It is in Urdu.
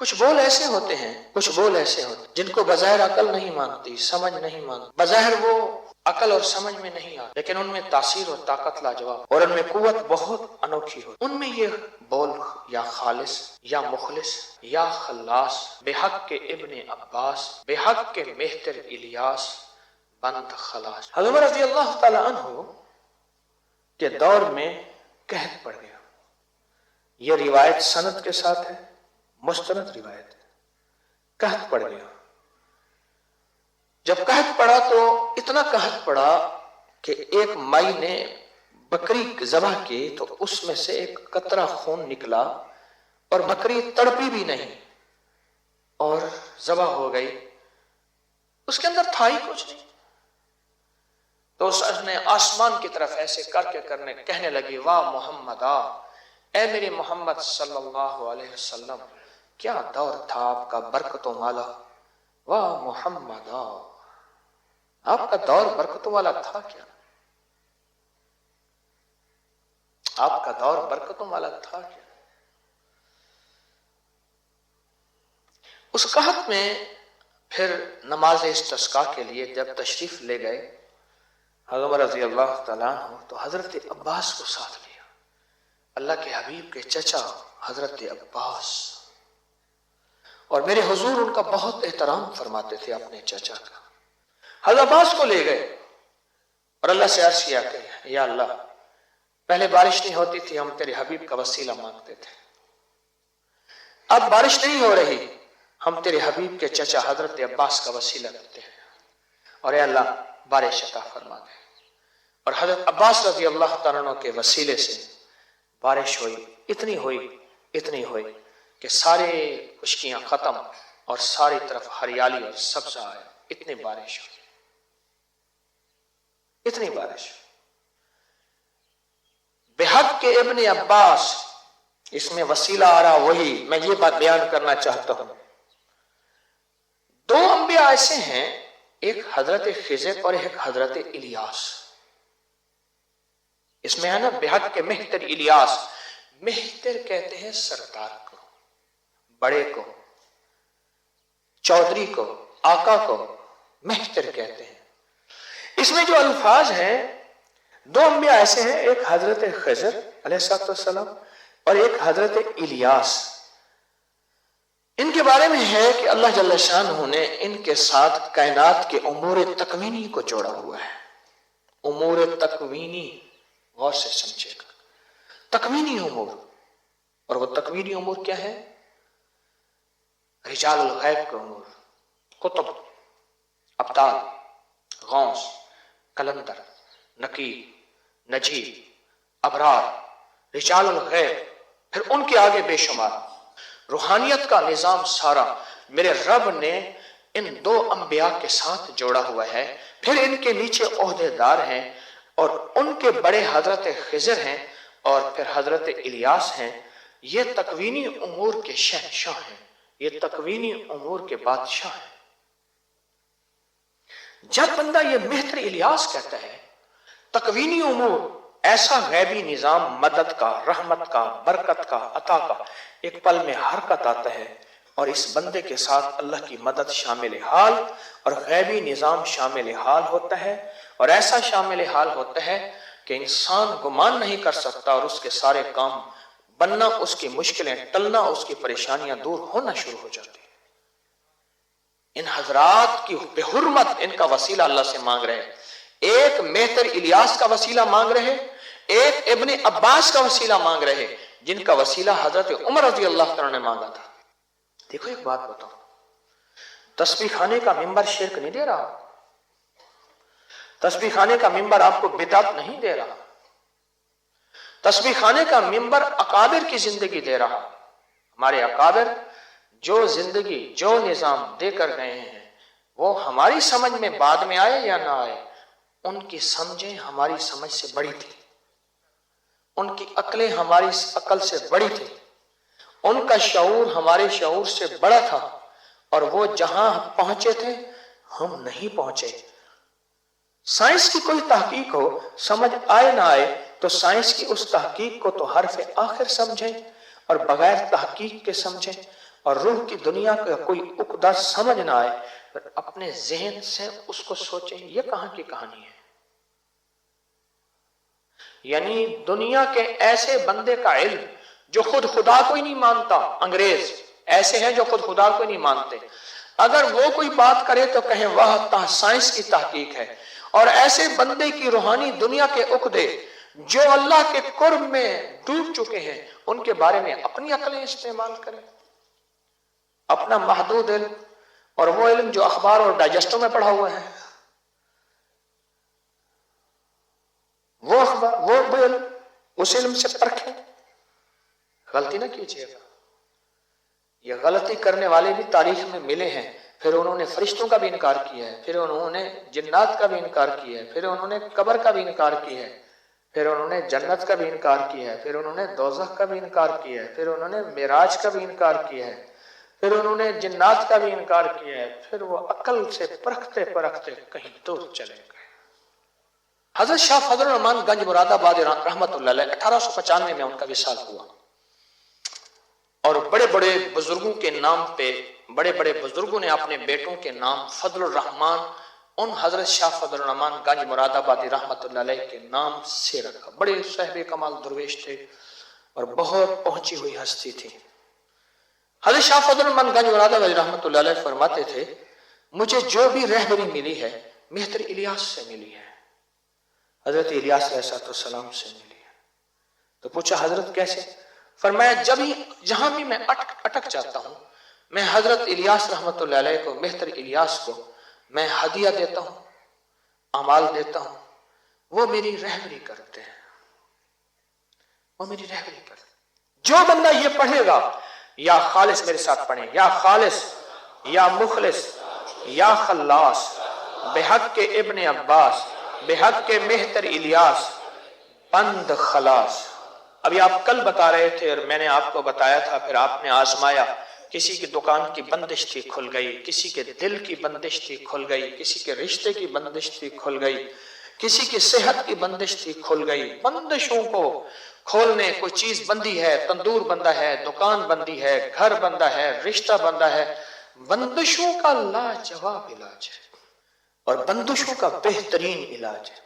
کچھ بول ایسے ہوتے ہیں جن کو بظاہر عقل نہیں مانتی، سمجھ نہیں مانتی، بظاہر وہ عقل اور سمجھ میں نہیں آتے، لیکن ان میں تاثیر اور طاقت لاجواب، اور ان میں قوت بہت انوکھی ہوتی۔ ان میں یہ بول یا خالص یا مخلص یا خلاص، بے حق کے ابن عباس، بے حق کے مہتر الیاس، بند خلاص۔ حضرت رضی اللہ تعالی عنہ کے دور میں قحط پڑ گیا۔ یہ روایت سند کے ساتھ ہے، مستند روایت ہے۔ قحط پڑ گیا۔ جب قحط پڑا تو اتنا قحط پڑا کہ ایک مائی نے بکری ذبح کی تو اس میں سے ایک قطرہ خون نکلا اور بکری تڑپی بھی نہیں اور ذبح ہو گئی، اس کے اندر تھا ہی کچھ نہیں۔ تو اس نے آسمان کی طرف ایسے کر کے کہنے لگی، واہ محمد، اے میرے محمد صلی اللہ علیہ وسلم، کیا دور تھا آپ کا برکتوں والا، واہ محمد، آپ کا دور برکتوں والا تھا کیا، آپ کا دور برکتوں والا تھا کیا۔ اس قحط میں پھر نماز استسقاء کے لیے جب تشریف لے گئے حضرت رضی اللہ تعالیٰ عنہ، تو حضرت عباس کو ساتھ لیا، اللہ کے حبیب کے چچا حضرت عباس، اور میرے حضور ان کا بہت احترام فرماتے تھے اپنے چچا کا۔ حضرت عباس کو لے گئے اور اللہ سے عرض کیا کہ یا اللہ، پہلے بارش نہیں ہوتی تھی، ہم تیرے حبیب کا وسیلہ مانگتے تھے، اب بارش نہیں ہو رہی، ہم تیرے حبیب کے چچا حضرت عباس کا وسیلہ کرتے ہیں، اور اے اللہ بارش عطا فرما دے۔ اور حضرت عباس رضی اللہ تعالیٰ عنہ کے وسیلے سے بارش ہوئی، اتنی ہوئی کہ سارے خشکیاں ختم اور ساری طرف ہریالی اور سبزہ آیا، اتنی بارش ہوئی، اتنی بارش۔ بے حق کے ابن عباس، اس میں وسیلہ آ رہا وہی، میں یہ بات بیان کرنا چاہتا ہوں، دو انبیاء ایسے ہیں، ایک حضرت خضر اور ایک حضرت الیاس۔ اس میں ہے نا بے حق کے مہتر الیاس، مہتر کہتے ہیں سردار کو، بڑے کو، چودھری کو، آقا کو مہتر کہتے ہیں۔ اس میں جو الفاظ ہیں، دو انبیاء ایسے ہیں، ایک حضرت خضر علیہ السلام اور ایک حضرت الیاس۔ ان کے بارے میں ہے کہ اللہ جل شانہ نے ان کے ساتھ کائنات کے امور تکوینی کو جوڑا ہوا ہے۔ امور تکوینی، غور سے سمجھے گا، تکوینی امور، اور وہ تکوینی امور کیا ہے؟ رجال الغیب کے امور، قطب، ابطال، غوث، کلندر، نقیب، نجیب، ابرار، رجال الغیب، پھر ان کے آگے بے شمار روحانیت کا نظام سارا میرے رب نے ان دو انبیاء کے ساتھ جوڑا ہوا ہے۔ پھر ان کے نیچے عہدے دار ہیں، اور ان کے بڑے حضرت خضر ہیں اور پھر حضرت الیاس ہیں۔ یہ تکوینی امور کے شہنشاہ ہیں، یہ تکوینی امور کے بادشاہ ہیں۔ جب بندہ یہ مہتر الیاس کہتا ہے، تکوینی امور، ایسا غیبی نظام مدد کا، رحمت کا، برکت کا، عطا کا، ایک پل میں حرکت آتا ہے، اور اس بندے کے ساتھ اللہ کی مدد شامل حال اور غیبی نظام شامل حال ہوتا ہے، اور ایسا شامل حال ہوتا ہے کہ انسان گمان نہیں کر سکتا، اور اس کے سارے کام بننا، اس کی مشکلیں ٹلنا، اس کی پریشانیاں دور ہونا شروع ہو جاتی ہیں۔ ان حضرات کی بے حرمت ان کا وسیلہ اللہ سے مانگ رہے ہیں، ایک مہتر الیاس کا وسیلہ مانگ رہے، ایک ابن عباس کا وسیلہ مانگ رہے، جن کا وسیلہ حضرت عمر رضی اللہ تعالیٰ نے مانگا تھا۔ دیکھو ایک بات بتاؤ، تسبیح خانے کا ممبر شرک نہیں دے رہا، تسبیح خانے کا ممبر آپ کو بدعت نہیں دے رہا، تسبیح خانے کا ممبر اکابر کی زندگی دے رہا۔ ہمارے اکابر جو زندگی، جو نظام دے کر گئے ہیں، وہ ہماری سمجھ میں بعد میں آئے یا نہ آئے، ان کی سمجھیں ہماری سمجھ سے بڑی تھی، ان کی عقلیں ہماری عقل سے بڑی تھی، ان کا شعور ہمارے شعور سے بڑا تھا، اور وہ جہاں پہنچے تھے ہم نہیں پہنچے۔ سائنس کی کوئی تحقیق ہو، سمجھ آئے نہ آئے، تو سائنس کی اس تحقیق کو تو حرف آخر سمجھیں، اور بغیر تحقیق کے سمجھیں، اور روح کی دنیا کا کوئی عقدہ سمجھ نہ آئے، پھر اپنے ذہن سے اس کو سوچیں یہ کہاں کی کہانی ہے۔ یعنی دنیا کے ایسے بندے کا علم جو خود خدا کو ہی نہیں مانتا، انگریز ایسے ہیں جو خود خدا کو ہی نہیں مانتے، اگر وہ کوئی بات کرے تو کہیں واہ سائنس کی تحقیق ہے، اور ایسے بندے کی روحانی دنیا کے عقدے جو اللہ کے قرب میں ڈوب چکے ہیں ان کے بارے میں اپنی عقلیں استعمال کریں، اپنا محدود علم اور وہ علم جو اخبار اور ڈائجسٹوں میں پڑھا ہوا ہے، وہ اخبار وہ علم اس علم سے پرکھیں، غلطی نہ کیجیے گا۔ یہ غلطی کرنے والے بھی تاریخ میں ملے ہیں، پھر انہوں نے فرشتوں کا بھی انکار کیا ہے، پھر انہوں نے جنات کا بھی انکار کیا ہے، پھر انہوں نے قبر کا بھی انکار کیا ہے، پھر انہوں نے جنت کا بھی انکار کیا ہے، پھر انہوں نے دوزخ کا بھی انکار کیا ہے، پھر انہوں نے معراج کا بھی انکار کیا ہے، پھر انہوں نے جنات کا بھی انکار کیا ہے، پھر وہ عقل سے پرکھتے پرکھتے کہیں دور چلے گئے۔ حضرت شاہ فضل الرحمان گنج مراد آباد رحمت اللہ علیہ 1895 میں ان کا وصال ہوا، اور بڑے بڑے بزرگوں کے نام پہ بڑے بڑے بزرگوں نے اپنے بیٹوں کے نام فضل الرحمان ان حضرت شاہ فضل الرحمان گنج مراد آبادی رحمت اللہ علیہ کے نام سے رکھا۔ بڑے صاحب کمال درویش تھے اور بہت پہنچی ہوئی ہستی تھی۔ حضرت شاہ فضل الرحمان گنج مراد آبادی رحمت اللہ علیہ فرماتے تھے مجھے جو بھی رہبری ملی ہے مہتر الیاس سے ملی ہے، حضرت الیاس علیہ السلام سے ملی ہے۔ تو پوچھا حضرت کیسے؟ فرمایا جہاں بھی میں اٹک جاتا ہوں میں حضرت الیاس رحمت اللہ علیہ کو، مہتر الیاس کو میں ہدیہ دیتا ہوں، اعمال دیتا ہوں، وہ میری رہبری کرتے ہیں، وہ میری رہبری کرتے ہیں۔ جو بندہ یہ پڑھے گا، یا خالص میرے ساتھ پڑھیں، یا خالص یا مخلص یا خلاص بحق کے ابن عباس بحق کے مہتر الیاس بند خلاص۔ ابھی آپ کل بتا رہے تھے اور میں نے آپ کو بتایا تھا، پھر آپ نے آزمایا، کسی کی دکان کی بندش تھی کھل گئی، کسی کے دل کی بندش تھی کھل گئی، کسی کے رشتے کی بندش تھی کھل گئی، کسی کی صحت کی بندش تھی کھل گئی۔ بندشوں کو کھولنے کوئی چیز بندی ہے، تندور بندہ ہے، دکان بندی ہے، گھر بندہ ہے، رشتہ بندہ ہے۔ بندشوں کا لاجواب علاج ہے اور بندشوں کا بہترین علاج ہے۔